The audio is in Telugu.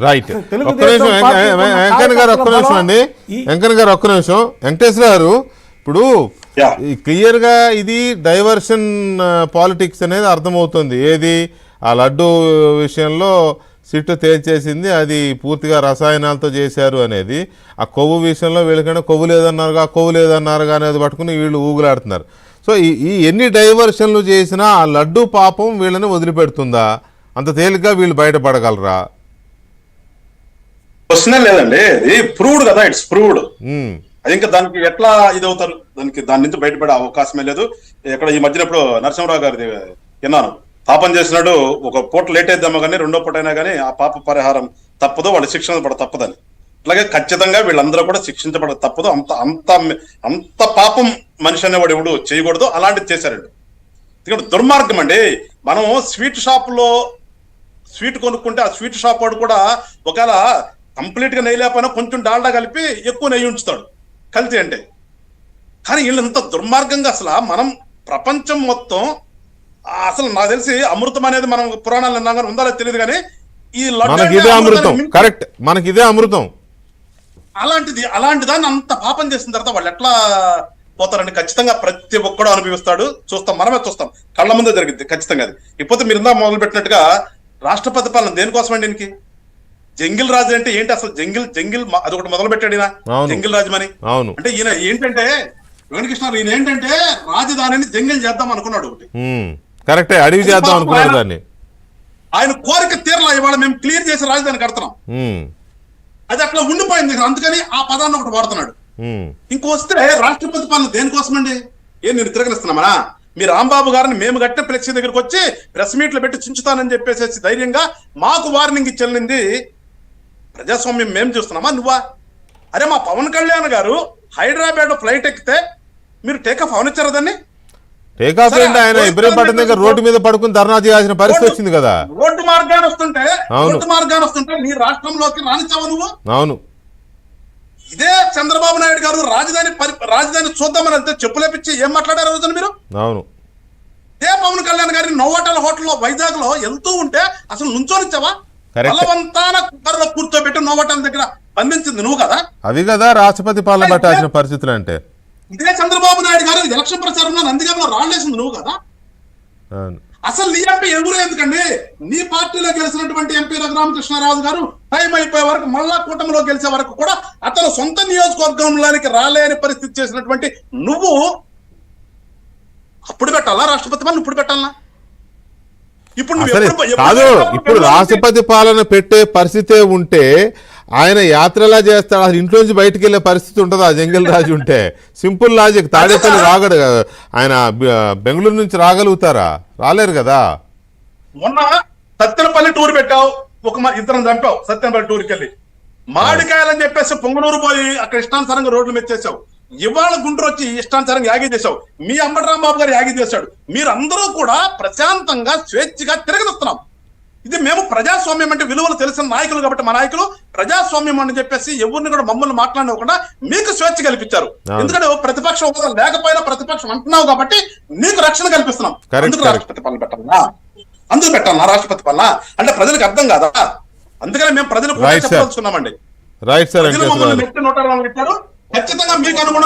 రైట్. ఒక్క నిమిషం వెంకన్న గారు, ఒక్క నిమిషం అండి. వెంకన్న గారు ఒక్క నిమిషం. వెంకటేశ్వర గారు, ఇప్పుడు క్లియర్ గా ఇది డైవర్షన్ పాలిటిక్స్ అనేది అర్థమవుతుంది. ఏది ఆ లడ్డు విషయంలో సిట్టు తేల్చేసింది, అది పూర్తిగా రసాయనాలతో చేశారు అనేది. ఆ కొవ్వు విషయంలో వీళ్ళకైనా కొవ్వు లేదన్నారుగా అనేది పట్టుకుని వీళ్ళు ఊగులాడుతున్నారు. సో ఈ ఎన్ని డైవర్షన్లు చేసినా ఆ లడ్డు పాపం వీళ్ళని వదిలిపెడుతుందా? అంత తేలిగ్గా వీళ్ళు బయటపడగలరా? క్వశ్చనే లేదండి, ఇది ప్రూవ్డ్ కదా, ఇట్స్ ప్రూవ్డ్. అది ఇంకా దానికి ఎట్లా ఇదవుతారు, దాని నుంచి బయటపడే అవకాశమే లేదు. ఇక్కడ ఈ మధ్యన ఇప్పుడు నరసింహరావు గారిది విన్నాను, పాపం చేసినాడు ఒక పూట లేట్ అయిద్దామో కానీ రెండో పూట అయినా కానీ ఆ పాప పరిహారం తప్పదు, వాళ్ళు శిక్షణ పడ తప్పదని. అలాగే ఖచ్చితంగా వీళ్ళందరూ కూడా శిక్షించబడ తప్పదు. అంత అంత అంత పాపం మనిషి అనేవాడు ఎవడు చేయకూడదు, అలాంటిది చేశారండి. ఎందుకంటే దుర్మార్గం అండి. మనం స్వీట్ షాప్ లో స్వీట్ కొనుక్కుంటే ఆ స్వీట్ షాప్ వాడు కూడా ఒకవేళ కంప్లీట్ గా నెయ్యి లేకపోయినా కొంచెం డాల్డా కలిపి ఎక్కువ నెయ్యి ఉంచుతాడు కల్తీ అంటే. కానీ వీళ్ళు ఇంత దుర్మార్గంగా అసలు మనం ప్రపంచం మొత్తం అసలు నాకు తెలిసి అమృతం అనేది మనం పురాణాలు విన్నాం కానీ ఉందా తెలియదు కానీ ఈ కరెక్ట్, మనకి ఇదే అమృతం. అలాంటి దాన్ని అంత పాపం చేసిన తర్వాత వాళ్ళు ఎట్లా పోతారండి? ఖచ్చితంగా ప్రతి ఒక్కడు అనుభవిస్తాడు, చూస్తాం, మనమే చూస్తాం, కళ్ళ ముందే జరిగింది ఖచ్చితంగా. అది ఇకపోతే మీరు ఇందా మొదలు పెట్టినట్టుగా రాష్ట్రపతి పాలన దేనికోసం అండి? దీనికి జంగిల్ రాజు అంటే ఏంటి అసలు? జంగిల్ అది ఒకటి మొదలు పెట్టాడు ఈయన, జంగిల్ రాజమని. అంటే ఈయన ఏంటంటే వెంకటకృష్ణ, ఈయన ఏంటంటే రాజధానిని జంగిల్ చేద్దాం అనుకున్నాడు. ఒకటి కరెక్టే, అడవి చేద్దాం అనుకున్నాడు దాన్ని. ఆయన కోరిక తీరలా, ఇవాళ మేము క్లియర్ చేసి రాజధాని కడుతున్నాం, అది అట్లా ఉండిపోయింది. అందుకని ఆ పదాన్ని ఒకటి వాడుతున్నాడు. ఇంకొస్తే రాష్ట్రపతి పాలన దేనికోసమండి? నేను తిరగలిస్తున్నామా? మీ రాంబాబు గారిని మేము కట్టిన ఫ్లెక్సీ దగ్గరికి వచ్చి ప్రెస్ మీట్లు పెట్టి చించుతానని చెప్పేసి ధైర్యంగా మాకు వార్నింగ్ ఇచ్చెళ్ళింది ప్రజాస్వామ్యం మేము చూస్తున్నామా? నువ్వా? అరే మా పవన్ కళ్యాణ్ గారు హైదరాబాద్ ఫ్లైట్ ఎక్కితే మీరు టేకాఫ్ అవనిచ్చారా? దాన్ని టేకాఫ్ ఏంటి? ఆయన ఇబ్రహీంపట్నం దగ్గర రోడ్డు మీద పడుకుని ధర్నా చేయాల్సిన పరిస్థితి వచ్చింది కదా. రోడ్డు మార్గాన్ని వస్తుంటే నీ రాష్ట్రంలోకి రానిచ్చావా నువ్వు? అవును. ఇదే చంద్రబాబు నాయుడు గారు రాజధాని చూద్దామని వెళ్తే చెప్పులేపిచ్చి ఏం మాట్లాడారు రోజున మీరు? అవును. ఇదే పవన్ కళ్యాణ్ గారి నోవాటల్ హోటల్లో వైజాగ్ లో వెళ్తూ ఉంటే అసలు నుంచోనిచ్చావా? బలవంతాన కుక్కర్లో కూర్చోబెట్టి నోవాటల్ దగ్గర బంధించింది నువ్వు కదా. అవి కదా రాష్ట్రపతి పాలన పట్టాల్సిన పరిస్థితులు అంటే. ఇదే చంద్రబాబు నాయుడు గారు ఎలక్షన్ ప్రచారంలో నందిగామలో రాళ్ళేసింది నువ్వు కదా. అసలు నీ ఎంపీ ఎవరు ఎందుకండి? నీ పార్టీలో గెలిచినటువంటి ఎంపీ రఘురామకృష్ణరాజు గారు టైం అయిపోయే వరకు మళ్ళా కూటమిలో గెలిచే వరకు కూడా అతను సొంత నియోజకవర్గంలోనికి రాలేని పరిస్థితి చేసినటువంటి నువ్వు అప్పుడు పెట్టాలా రాష్ట్రపతి పాలన? ఇప్పుడు పెట్టాలా? ఇప్పుడు రాష్ట్రపతి పాలన పెట్టే పరిస్థితే ఉంటే ఆయన యాత్రలా చేస్తాడు, అసలు ఇంట్లో నుంచి బయటకు వెళ్ళే పరిస్థితి ఉంటుంది ఆ జంగిల్ రాజు ఉంటే. Simple logic. తాడేపల్లి రాగడు, ఆయన బెంగళూరు నుంచి రాగలుగుతారా? రాలేరు కదా. మొన్న సత్తెనపల్లి టూర్ పెట్టావు, ఇద్దరం చంపావు సత్తెనపల్లి టూర్కి వెళ్ళి. మామిడికాయలని చెప్పేసి పొంగనూరు పోయి అక్కడ ఇష్టానుసారంగా రోడ్లు మెచ్చేసావు. ఇవాళ గుంటూరు వచ్చి ఇష్టానుసారంగా యాగి చేశావు. మీ అంబటి రాంబాబు గారు యాగి చేశాడు. మీరందరూ కూడా ప్రశాంతంగా స్వేచ్ఛగా తిరగనిస్తున్నాం. ఇది మేము ప్రజాస్వామ్యం అంటే విలువలు తెలిసిన నాయకులు కాబట్టి మా నాయకులు ప్రజాస్వామ్యం అని చెప్పేసి ఎవరిని కూడా మమ్మల్ని మాట్లాడకుండా మీకు స్వేచ్ఛ కల్పించారు. ఎందుకంటే ప్రతిపక్ష హోదా లేకపోయినా ప్రతిపక్షం అంటున్నావు కాబట్టి నీకు రక్షణ కల్పిస్తున్నాం. అందుకు రాష్ట్రపతి పాలన పెట్టాలా? అందుకు పెట్టాలా రాష్ట్రపతి పాలన అంటే ప్రజలకు అర్థం కాదా? అందుకని మేము ప్రజలకు చెప్పదలుచుకున్నామండి. Right sir. మమ్మల్ని నెట్టి నోటారు ఖచ్చితంగా మీకు అనుగుణంగా